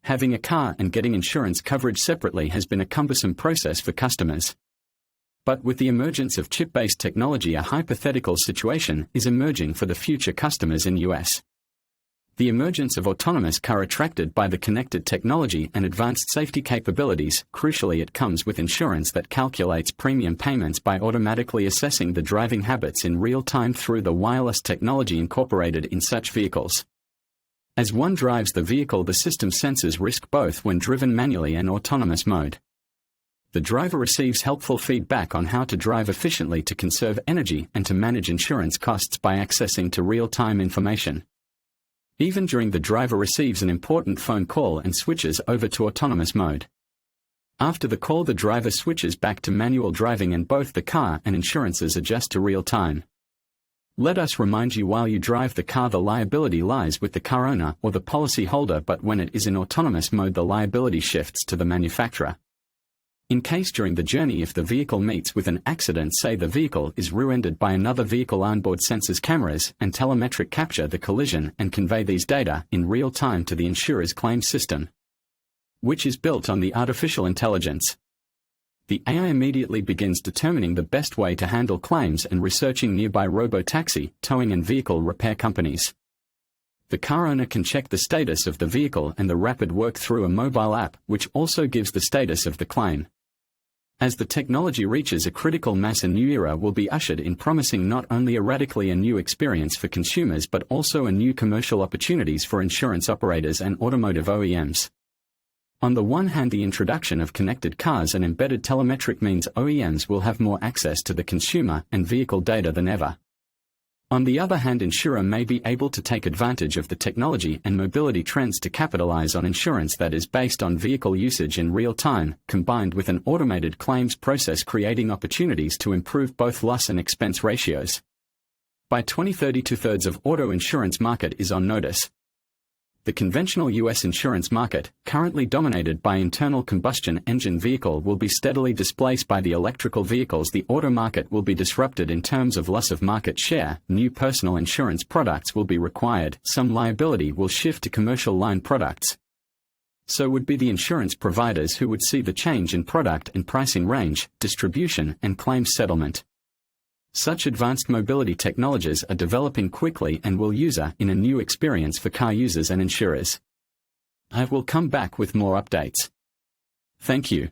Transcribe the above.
Having a car and getting insurance coverage separately has been a cumbersome process for customers. But with the emergence of chip-based technology, a hypothetical situation is emerging for the future customers in US. The emergence of autonomous car attracted by the connected technology and advanced safety capabilities. Crucially, it comes with insurance that calculates premium payments by automatically assessing the driving habits in real time through the wireless technology incorporated in such vehicles. As one drives the vehicle, the system senses risk both when driven manually and autonomous mode. The driver receives helpful feedback on how to drive efficiently to conserve energy and to manage insurance costs by accessing to real-time information. Even during the driver receives an important phone call and switches over to autonomous mode. After the call, the driver switches back to manual driving and both the car and insurances adjust to real time. Let us remind you, while you drive the car, the liability lies with the car owner or the policy holder, but when it is in autonomous mode, the liability shifts to the manufacturer. In case during the journey, if the vehicle meets with an accident, say the vehicle is rear-ended by another vehicle, onboard sensors, cameras, and telemetric capture the collision and convey these data in real time to the insurer's claim system, which is built on the artificial intelligence. The AI immediately begins determining the best way to handle claims and researching nearby robo-taxi, towing and vehicle repair companies. The car owner can check the status of the vehicle and the rapid work through a mobile app, which also gives the status of the claim. As the technology reaches a critical mass, a new era will be ushered in, promising not only a radically new experience for consumers but also a new commercial opportunities for insurance operators and automotive OEMs. On the one hand, the introduction of connected cars and embedded telemetric means OEMs will have more access to the consumer and vehicle data than ever. On the other hand, insurer may be able to take advantage of the technology and mobility trends to capitalize on insurance that is based on vehicle usage in real time, combined with an automated claims process, creating opportunities to improve both loss and expense ratios. By 2030, two-thirds of auto insurance market is on notice. The conventional U.S. insurance market, currently dominated by internal combustion engine vehicle, will be steadily displaced by the electrical vehicles. The auto market will be disrupted in terms of loss of market share. New personal insurance products will be required. Some liability will shift to commercial line products. So would be the insurance providers, who would see the change in product and pricing range, distribution, and claims settlement. Such advanced mobility technologies are developing quickly and will usher in a new experience for car users and insurers. I will come back with more updates. Thank you.